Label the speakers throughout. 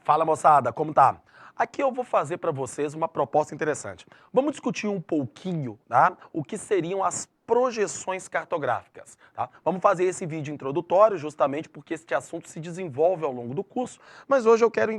Speaker 1: Fala, moçada, como tá? Aqui eu vou fazer para vocês uma proposta interessante. Vamos discutir um pouquinho, tá? O que seriam as projeções cartográficas, tá? Vamos fazer esse vídeo introdutório justamente porque este assunto se desenvolve ao longo do curso, mas hoje eu quero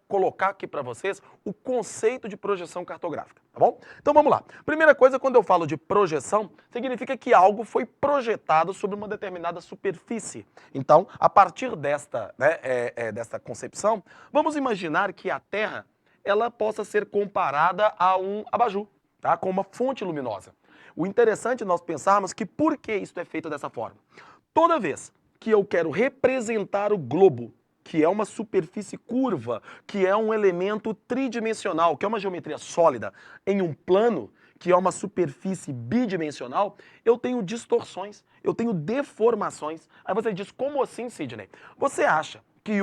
Speaker 1: colocar aqui para vocês o conceito de projeção cartográfica, tá bom? Então vamos lá. Primeira coisa, quando eu falo de projeção, significa que algo foi projetado sobre uma determinada superfície. Então, a partir desta concepção, vamos imaginar que a Terra ela possa ser comparada a um abajur, tá? Com uma fonte luminosa. O interessante é nós pensarmos que por que isso é feito dessa forma? Toda vez que eu quero representar o globo, que é uma superfície curva, que é um elemento tridimensional, que é uma geometria sólida, em um plano, que é uma superfície bidimensional, eu tenho distorções, eu tenho deformações. Aí você diz, como assim, Sidney? Você acha que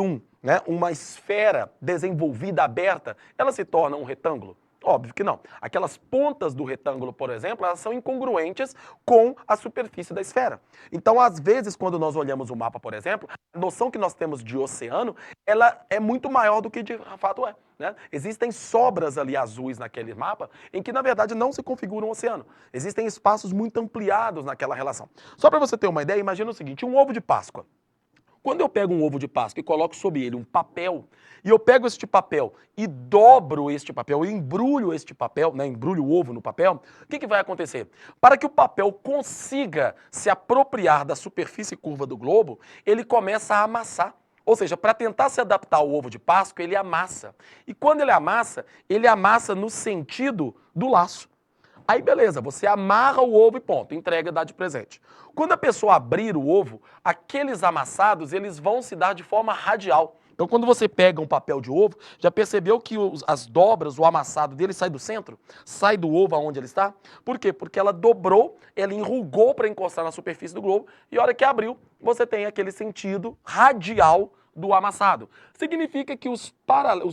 Speaker 1: uma esfera desenvolvida, aberta, ela se torna um retângulo? Óbvio que não. Aquelas pontas do retângulo, por exemplo, elas são incongruentes com a superfície da esfera. Então, às vezes, quando nós olhamos o mapa, por exemplo, a noção que nós temos de oceano, ela é muito maior do que de fato é. Né? Existem sobras ali azuis naquele mapa em que, na verdade, não se configura um oceano. Existem espaços muito ampliados naquela relação. Só para você ter uma ideia, imagina o seguinte, um ovo de Páscoa. Quando eu pego um ovo de Páscoa e coloco sobre ele um papel, e eu pego este papel e dobro este papel, e embrulho este papel, embrulho o ovo no papel, o que vai acontecer? Para que o papel consiga se apropriar da superfície curva do globo, ele começa a amassar. Ou seja, para tentar se adaptar ao ovo de Páscoa, ele amassa. E quando ele amassa no sentido do laço. Aí beleza, você amarra o ovo e ponto, entrega e dá de presente. Quando a pessoa abrir o ovo, aqueles amassados eles vão se dar de forma radial. Então quando você pega um papel de ovo, já percebeu que as dobras, o amassado dele sai do centro? Sai do ovo aonde ele está? Por quê? Porque ela dobrou, ela enrugou para encostar na superfície do globo e a hora que abriu, você tem aquele sentido radial do amassado. Significa que os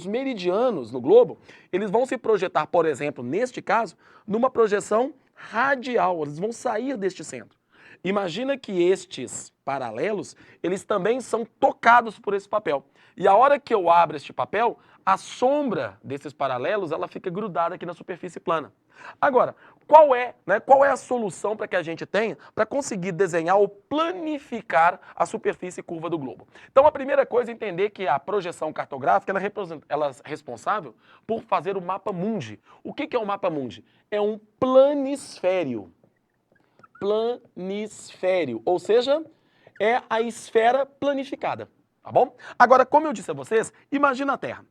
Speaker 1: meridianos no globo, eles vão se projetar, por exemplo, neste caso, numa projeção radial, eles vão sair deste centro. Imagina que estes paralelos, eles também são tocados por esse papel. E a hora que eu abro este papel, a sombra desses paralelos, ela fica grudada aqui na superfície plana. Agora, qual é a solução para que a gente tenha para conseguir desenhar ou planificar a superfície curva do globo? Então, a primeira coisa é entender que a projeção cartográfica ela é responsável por fazer o mapa mundi. O que é um mapa mundi? É um planisfério. Planisfério, ou seja, é a esfera planificada, tá bom? Agora, como eu disse a vocês, imagina a Terra.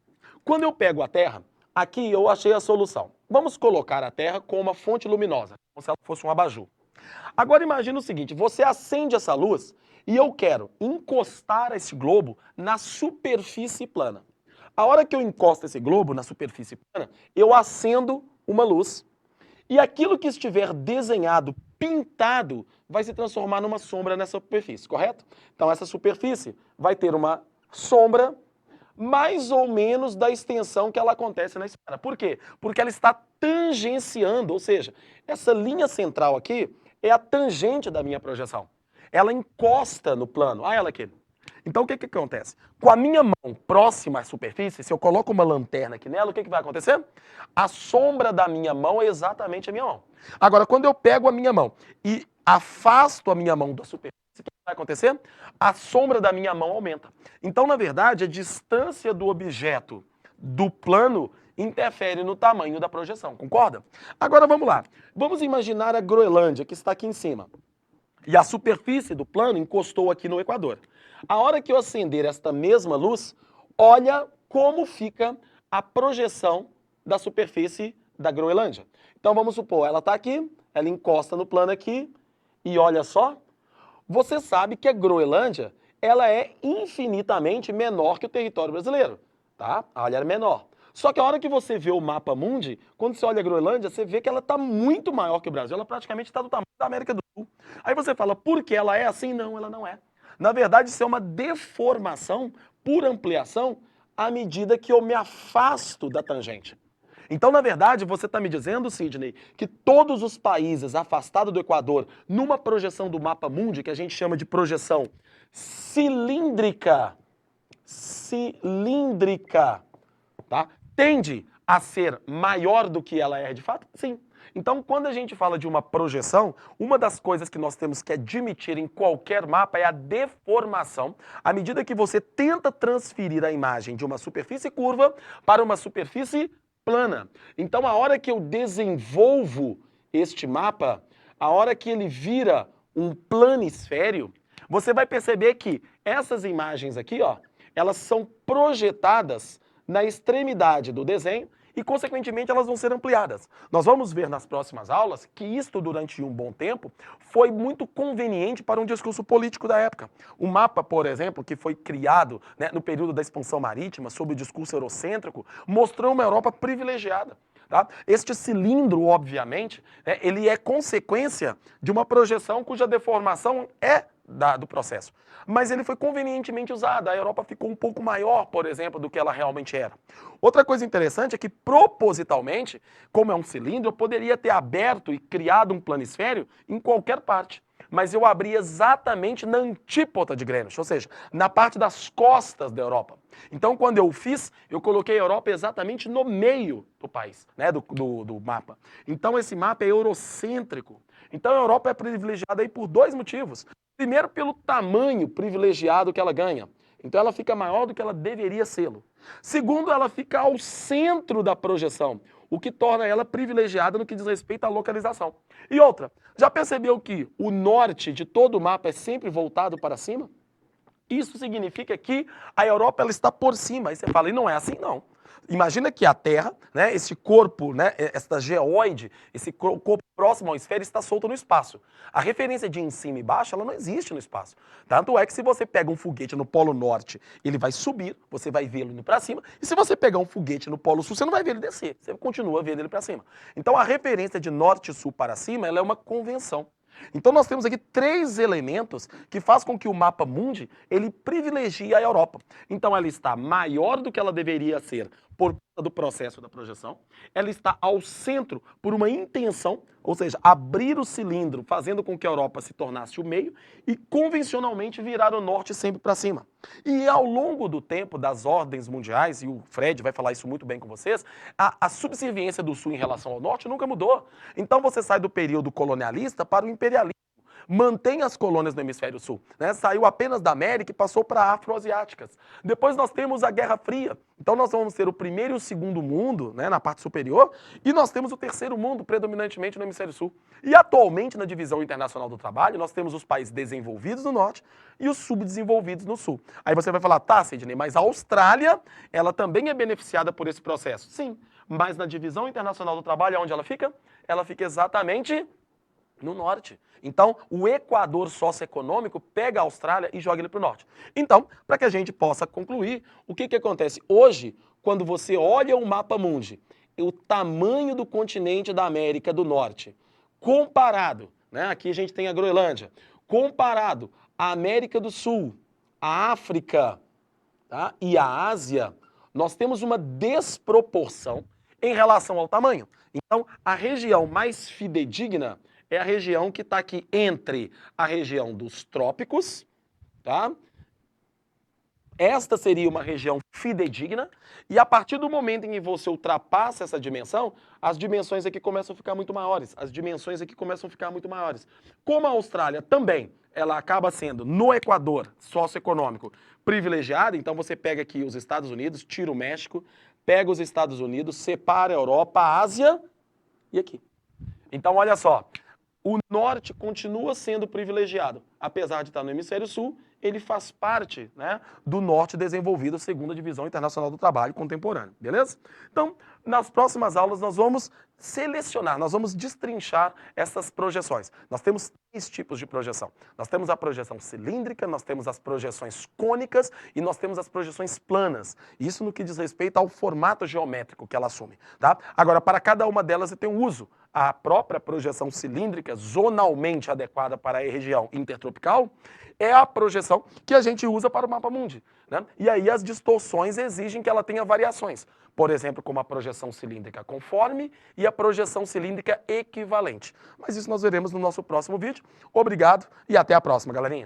Speaker 1: Quando eu pego a Terra, aqui eu achei a solução. Vamos colocar a Terra como uma fonte luminosa, como se ela fosse um abajur. Agora imagina o seguinte, você acende essa luz e eu quero encostar esse globo na superfície plana. A hora que eu encosto esse globo na superfície plana, eu acendo uma luz e aquilo que estiver desenhado, pintado, vai se transformar numa sombra nessa superfície, correto? Então essa superfície vai ter uma sombra mais ou menos da extensão que ela acontece na esfera. Por quê? Porque ela está tangenciando, ou seja, essa linha central aqui é a tangente da minha projeção. Ela encosta no plano. Olha ela aqui. Então o que acontece? Com a minha mão próxima à superfície, se eu coloco uma lanterna aqui nela, o que vai acontecer? A sombra da minha mão é exatamente a minha mão. Agora, quando eu pego a minha mão e afasto a minha mão da superfície, o que vai acontecer? A sombra da minha mão aumenta. Então, na verdade, a distância do objeto do plano interfere no tamanho da projeção, concorda? Agora vamos lá. Vamos imaginar a Groenlândia, que está aqui em cima. E a superfície do plano encostou aqui no Equador. A hora que eu acender esta mesma luz, olha como fica a projeção da superfície da Groenlândia. Então vamos supor, ela está aqui, ela encosta no plano aqui, e olha só, você sabe que a Groenlândia ela é infinitamente menor que o território brasileiro, tá? Ela é menor. Só que a hora que você vê o mapa mundi, quando você olha a Groenlândia, você vê que ela está muito maior que o Brasil. Ela praticamente está do tamanho da América do Sul. Aí você fala, por que ela é assim? Não, ela não é. Na verdade, isso é uma deformação por ampliação à medida que eu me afasto da tangente. Então, na verdade, você está me dizendo, Sidney, que todos os países afastados do Equador, numa projeção do mapa mundi, que a gente chama de projeção cilíndrica, cilíndrica, tá? Tende a ser maior do que ela é de fato? Sim. Então, quando a gente fala de uma projeção, uma das coisas que nós temos que admitir em qualquer mapa é a deformação, à medida que você tenta transferir a imagem de uma superfície curva para uma superfície plana. Então, a hora que eu desenvolvo este mapa, a hora que ele vira um planisfério, você vai perceber que essas imagens aqui, ó, elas são projetadas na extremidade do desenho e, consequentemente, elas vão ser ampliadas. Nós vamos ver nas próximas aulas que isto, durante um bom tempo, foi muito conveniente para um discurso político da época. O mapa, por exemplo, que foi criado, né, no período da expansão marítima, sob o discurso eurocêntrico, mostrou uma Europa privilegiada. Tá? Este cilindro, obviamente, né, ele é consequência de uma projeção cuja deformação é do processo. Mas ele foi convenientemente usado. A Europa ficou um pouco maior, por exemplo, do que ela realmente era. Outra coisa interessante é que, propositalmente, como é um cilindro, eu poderia ter aberto e criado um planisfério em qualquer parte. Mas eu abri exatamente na antípoda de Greenwich, ou seja, na parte das costas da Europa. Então, quando eu fiz, eu coloquei a Europa exatamente no meio do país, né, do mapa. Então, esse mapa é eurocêntrico. Então, a Europa é privilegiada aí por dois motivos. Primeiro, pelo tamanho privilegiado que ela ganha. Então, ela fica maior do que ela deveria ser. Segundo, ela fica ao centro da projeção, o que torna ela privilegiada no que diz respeito à localização. E outra, já percebeu que o norte de todo o mapa é sempre voltado para cima? Isso significa que a Europa ela está por cima. Aí você fala, e não é assim não. Imagina que a Terra, né, esse corpo, né, esta geóide, esse corpo próximo ao esfera está solto no espaço. A referência de em cima e baixo, ela não existe no espaço. Tanto é que se você pega um foguete no Polo Norte, ele vai subir, você vai vê-lo indo para cima, e se você pegar um foguete no Polo Sul, você não vai ver ele descer, você continua vendo ele para cima. Então a referência de norte e sul para cima, ela é uma convenção. Então nós temos aqui três elementos que fazem com que o mapa mundi ele privilegie a Europa. Então ela está maior do que ela deveria ser por conta do processo da projeção, ela está ao centro por uma intenção, ou seja, abrir o cilindro, fazendo com que a Europa se tornasse o meio e convencionalmente virar o norte sempre para cima. E ao longo do tempo das ordens mundiais, e o Fred vai falar isso muito bem com vocês, a subserviência do sul em relação ao norte nunca mudou. Então você sai do período colonialista para o imperialismo. Mantém as colônias no hemisfério sul, né? Saiu apenas da América e passou para afroasiáticas. Depois nós temos a Guerra Fria. Então nós vamos ter o primeiro e o segundo mundo, né, na parte superior, e nós temos o terceiro mundo, predominantemente no hemisfério sul. E atualmente, na divisão internacional do trabalho, nós temos os países desenvolvidos no norte e os subdesenvolvidos no sul. Aí você vai falar, tá, Sidney, mas a Austrália, ela também é beneficiada por esse processo. Sim, mas na divisão internacional do trabalho, onde ela fica? Ela fica exatamente no norte. Então, o Equador socioeconômico pega a Austrália e joga ele para o norte. Então, para que a gente possa concluir, o que acontece hoje, quando você olha o mapa mundi, o tamanho do continente da América do Norte, comparado, né, aqui a gente tem a Groenlândia, comparado à América do Sul, a África, tá, e a Ásia, nós temos uma desproporção em relação ao tamanho. Então, a região mais fidedigna é a região que está aqui entre a região dos trópicos, tá? Esta seria uma região fidedigna, e a partir do momento em que você ultrapassa essa dimensão, as dimensões aqui começam a ficar muito maiores, as dimensões aqui começam a ficar muito maiores. Como a Austrália também, ela acaba sendo, no Equador socioeconômico, privilegiada, então você pega aqui os Estados Unidos, tira o México, pega os Estados Unidos, separa a Europa, a Ásia e aqui. Então, olha só, o norte continua sendo privilegiado. Apesar de estar no hemisfério sul, ele faz parte, né, do norte desenvolvido segundo a Divisão Internacional do Trabalho contemporâneo, beleza? Então, nas próximas aulas nós vamos selecionar, nós vamos destrinchar essas projeções. Nós temos três tipos de projeção. Nós temos a projeção cilíndrica, nós temos as projeções cônicas e nós temos as projeções planas. Isso no que diz respeito ao formato geométrico que ela assume, tá? Agora, para cada uma delas você tem um uso. A própria projeção cilíndrica, zonalmente adequada para a região intertropical, é a projeção que a gente usa para o mapa mundi, né? E aí as distorções exigem que ela tenha variações. Por exemplo, como a projeção cilíndrica conforme e a projeção cilíndrica equivalente. Mas isso nós veremos no nosso próximo vídeo. Obrigado e até a próxima, galerinha.